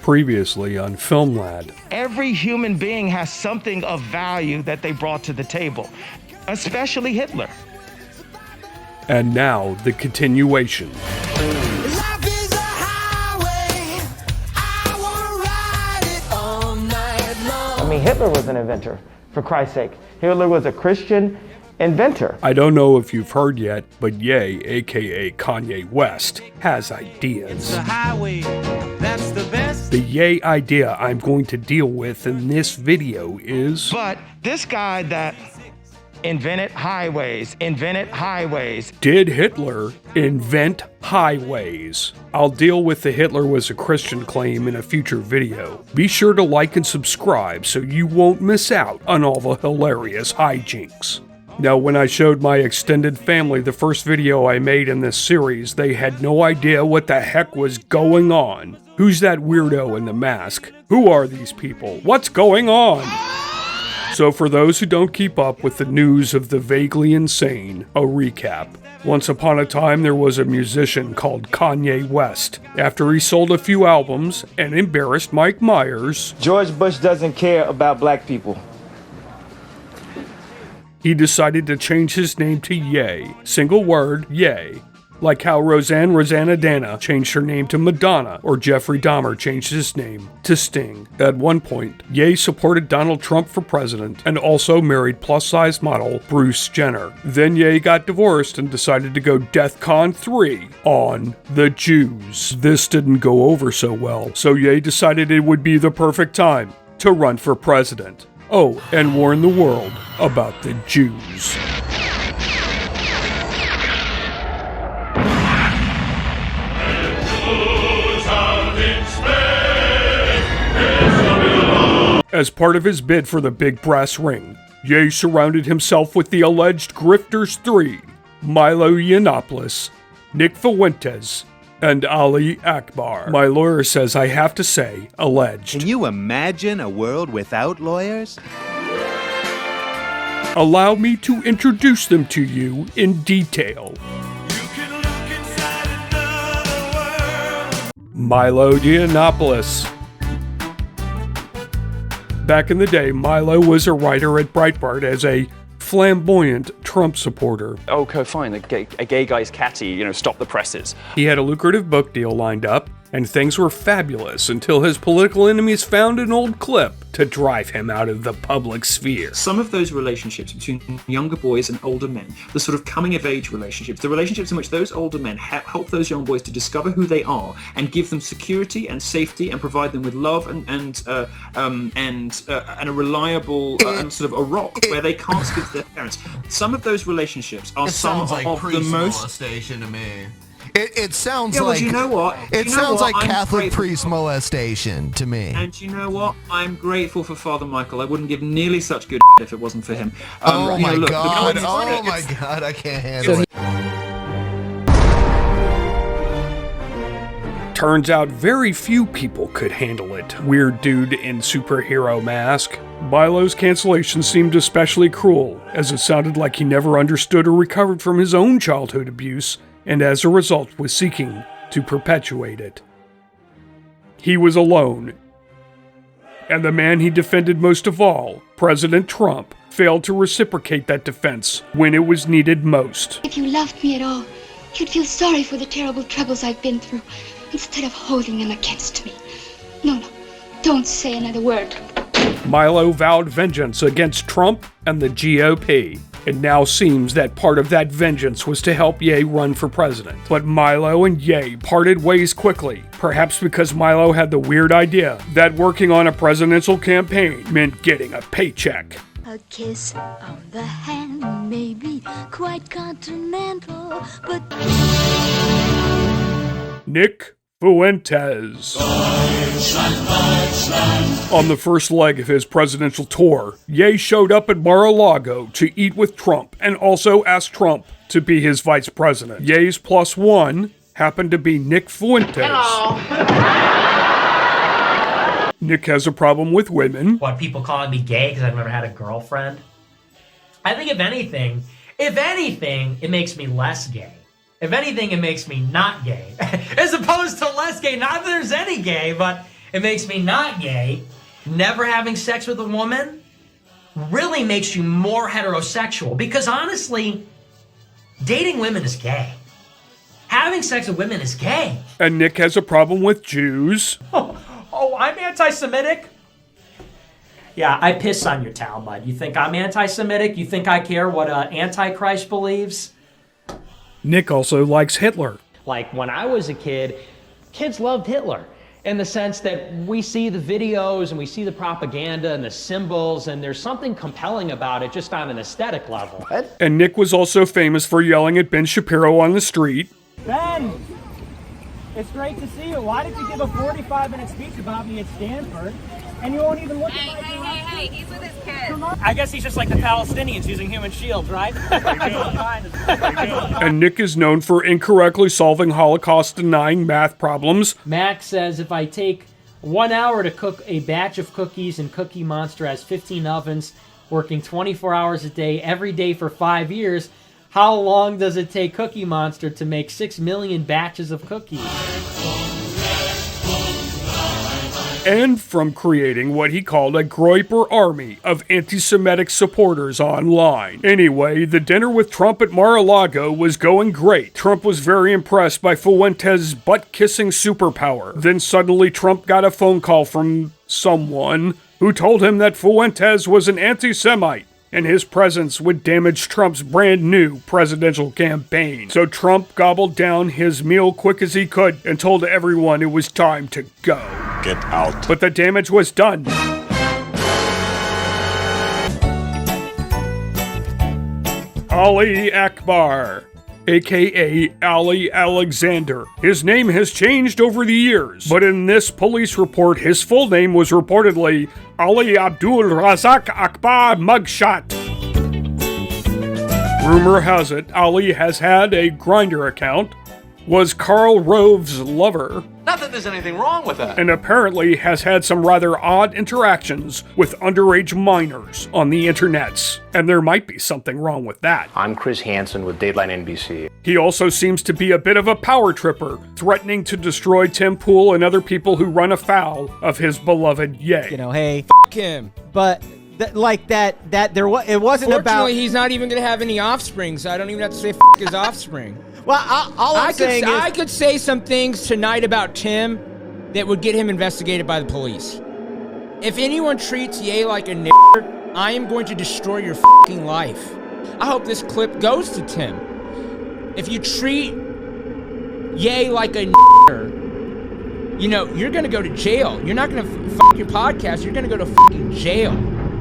Previously on Film Lad. Every human being has something of value that they brought to the table, especially Hitler. And now, the continuation. Life is a highway. I wanna ride it all night long. I mean, Hitler was an inventor, for Christ's sake. Hitler was a Christian inventor. I don't know if you've heard yet, but Ye, aka Kanye West, has ideas. It's a highway, that's the best. The Ye idea I'm going to deal with in this video is... But this guy that invented highways. Did Hitler invent highways? I'll deal with the Hitler was a Christian claim in a future video. Be sure to like and subscribe so you won't miss out on all the hilarious hijinks. Now, when I showed my extended family the first video I made in this series, they had no idea what the heck was going on. Who's that weirdo in the mask? Who are these people? What's going on? So for those who don't keep up with the news of the vaguely insane, a recap. Once upon a time there was a musician called Kanye West. After he sold a few albums and embarrassed Mike Myers, George Bush doesn't care about black people. he decided to change his name to Ye. Single word, Ye. Like how Rosanna Dana changed her name to Madonna, or Jeffrey Dahmer changed his name to Sting. At one point, Ye supported Donald Trump for president and also married plus-size model Bruce Jenner. Then Ye got divorced and decided to go DEFCON 3 on the Jews. This didn't go over so well, so Ye decided it would be the perfect time to run for president. Oh, and warn the world about the Jews. As part of his bid for the big brass ring, Ye surrounded himself with the alleged Grifters 3, Milo Yiannopoulos, Nick Fuentes, and Ali Akbar. My lawyer says I have to say alleged. Can you imagine a world without lawyers? Allow me to introduce them to you in detail. Milo Yiannopoulos. Back in the day, Milo was a writer at Breitbart as a flamboyant Trump supporter. Okay, fine, a gay guy's catty, stop the presses. He had a lucrative book deal lined up, and things were fabulous until his political enemies found an old clip to drive him out of the public sphere. Some of those relationships between younger boys and older men, the sort of coming-of-age relationships, the relationships in which those older men help those young boys to discover who they are and give them security and safety and provide them with love and a reliable and sort of a rock where they can't speak to their parents. Some of those relationships are some of the most molestation to me. It sounds well, like you know what? It sounds like Catholic priest molestation to me. And you know what? I'm grateful for Father Michael. I wouldn't give nearly such good if it wasn't for him. Oh my god! I can't handle it. Turns out very few people could handle it. Weird dude in superhero mask. Milo's cancellation seemed especially cruel, as it sounded like he never understood or recovered from his own childhood abuse, and as a result was seeking to perpetuate it. He was alone, and the man he defended most of all, President Trump, failed to reciprocate that defense when it was needed most. If you loved me at all, you'd feel sorry for the terrible troubles I've been through, instead of holding them against me. No, don't say another word. Milo vowed vengeance against Trump and the GOP. It now seems that part of that vengeance was to help Ye run for president. But Milo and Ye parted ways quickly, perhaps because Milo had the weird idea that working on a presidential campaign meant getting a paycheck. A kiss on the hand may be quite continental, but... Nick Fuentes. On the first leg of his presidential tour, Ye showed up at Mar-a-Lago to eat with Trump and also asked Trump to be his vice president. Ye's plus one happened to be Nick Fuentes. Hello. Nick has a problem with women. What, people calling me gay because I've never had a girlfriend? I think if anything, it makes me less gay. If anything, it makes me not gay. As opposed to less gay. Not that there's any gay, but It makes me not gay. Never having sex with a woman really makes you more heterosexual because honestly, dating women is gay. Having sex with women is gay. And Nick has a problem with Jews. Oh, I'm anti-Semitic? Yeah, I piss on your Talmud. You think I'm anti-Semitic? You think I care what Antichrist believes? Nick also likes Hitler. Like when I was a kid, kids loved Hitler in the sense that we see the videos and we see the propaganda and the symbols, and there's something compelling about it just on an aesthetic level. And Nick was also famous for yelling at Ben Shapiro on the street. Ben, it's great to see you. Why did you give a 45-minute speech about me at Stanford? And you won't even look at my direction? Hey, he's with his kids. I guess he's just like the Palestinians using human shields, right? And Nick is known for incorrectly solving Holocaust-denying math problems. Max says if I take 1 hour to cook a batch of cookies and Cookie Monster has 15 ovens, working 24 hours a day, every day for 5 years, how long does it take Cookie Monster to make 6 million batches of cookies? And from creating what he called a Groyper army of anti-Semitic supporters online. Anyway, the dinner with Trump at Mar-a-Lago was going great. Trump was very impressed by Fuentes' butt-kissing superpower. Then suddenly Trump got a phone call from someone who told him that Fuentes was an anti-Semite, and his presence would damage Trump's brand new presidential campaign. So Trump gobbled down his meal quick as he could and told everyone it was time to go. Get out. But the damage was done. Ali Akbar, aka Ali Alexander. His name has changed over the years, but in this police report, his full name was reportedly Ali Abdul Razak Akbar Mugshot. Rumor has it Ali has had a Grindr account, was Karl Rove's lover, Not that there's anything wrong with that. and apparently has had some rather odd interactions with underage minors on the internets. And there might be something wrong with that. I'm Chris Hansen with Dateline NBC. He also seems to be a bit of a power tripper, threatening to destroy Tim Pool and other people who run afoul of his beloved Ye. You know, hey, F him. But it wasn't Fortunately, about. he's not even gonna have any offspring, so I don't even have to say F his offspring. Well, all I'm saying is I could say some things tonight about Tim that would get him investigated by the police. If anyone treats Ye like a nigger, I am going to destroy your fucking life. I hope this clip goes to Tim. If you treat Ye like a nigger, you know, you're gonna go to jail. You're not gonna fuck your podcast, you're gonna go to fucking jail.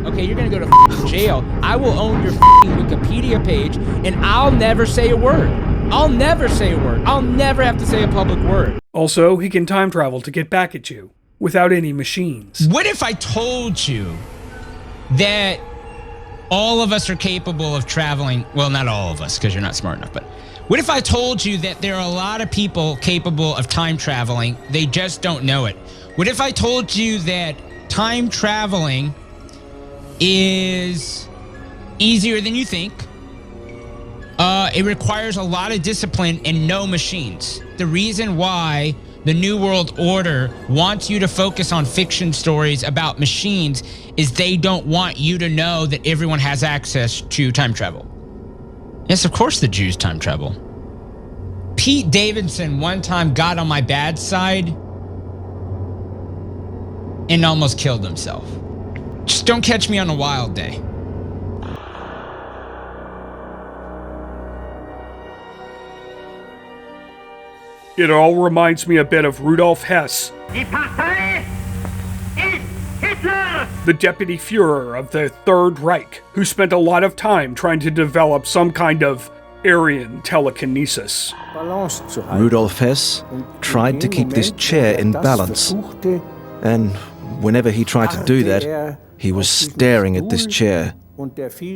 Okay, you're gonna go to fucking jail. I will own your fucking Wikipedia page, and I'll never say a word. I'll never say a word. I'll never have to say a public word. Also, he can time travel to get back at you, without any machines. What if I told you that all of us are capable of traveling? Well, not all of us, because you're not smart enough, but what if I told you that there are a lot of people capable of time traveling, they just don't know it? What if I told you that time traveling is easier than you think? It requires a lot of discipline and no machines. The reason why the New World Order wants you to focus on fiction stories about machines is they don't want you to know that everyone has access to time travel. Yes, of course the Jews time travel. Pete Davidson one time got on my bad side and almost killed himself. Just don't catch me on a wild day. It all reminds me a bit of Rudolf Hess, Die Partei ist Hitler! the deputy Führer of the Third Reich, who spent a lot of time trying to develop some kind of Aryan telekinesis. Rudolf Hess tried to keep this chair in balance, and whenever he tried to do that, he was staring at this chair,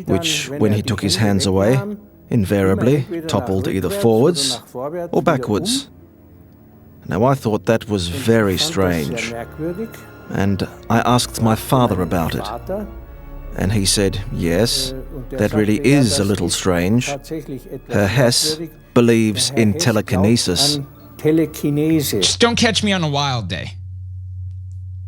which, when he took his hands away, invariably toppled either forwards or backwards. Now, I thought that was very strange, and I asked my father about it. And he said, yes, that really is a little strange. Herr Hess believes in telekinesis. Just don't catch me on a wild day.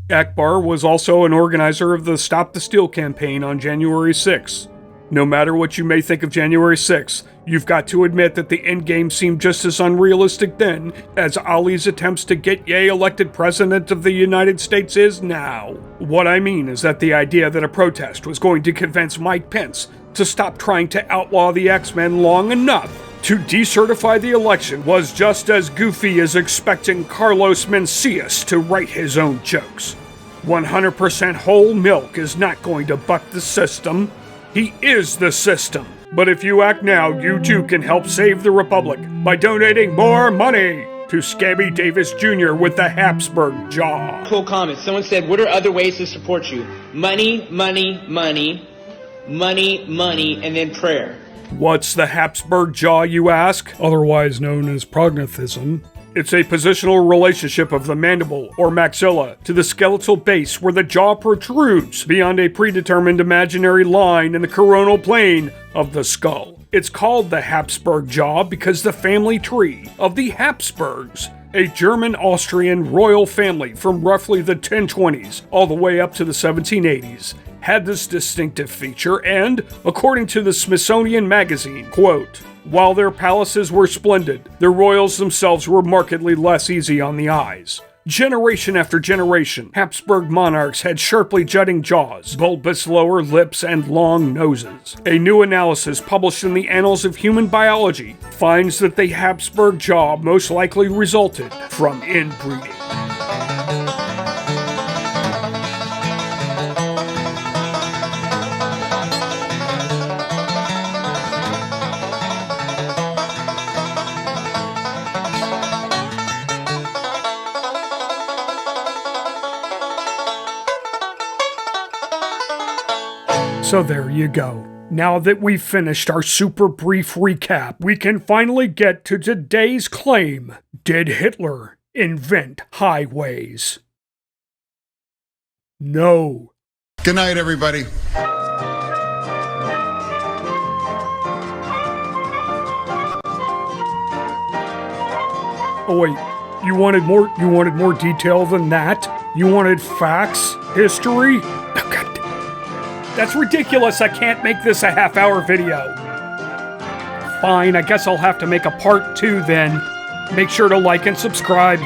Akbar was also an organizer of the Stop the Steal campaign on January 6. No matter what you may think of January 6, you've got to admit that the endgame seemed just as unrealistic then as Ali's attempts to get Ye elected President of the United States is now. What I mean is that the idea that a protest was going to convince Mike Pence to stop trying to outlaw the X-Men long enough to decertify the election was just as goofy as expecting Carlos Mencius to write his own jokes. 100% whole milk is not going to buck the system. He is the system. But if you act now, you too can help save the Republic by donating more money to Scabby Davis Jr. with the Habsburg jaw. Cool comment. Someone said, what are other ways to support you? Money, money, money, money, money, and then prayer. What's the Habsburg jaw, you ask? Otherwise known as prognathism. It's a positional relationship of the mandible, or maxilla, to the skeletal base where the jaw protrudes beyond a predetermined imaginary line in the coronal plane of the skull. It's called the Habsburg jaw because the family tree of the Habsburgs, a German-Austrian royal family from roughly the 1020s all the way up to the 1780s, had this distinctive feature and, according to the Smithsonian Magazine, quote, while their palaces were splendid, their royals themselves were markedly less easy on the eyes. Generation after generation, Habsburg monarchs had sharply jutting jaws, bulbous lower lips, and long noses. A new analysis published in the Annals of Human Biology finds that the Habsburg jaw most likely resulted from inbreeding. So there you go. Now that we've finished our super brief recap, we can finally get to today's claim. Did Hitler invent highways? No. Good night, everybody. Oh wait, you wanted more detail than that? You wanted facts? History? Oh, God. That's ridiculous. I can't make this a half-hour video. Fine, I guess I'll have to make a part 2 then. Make sure to like and subscribe.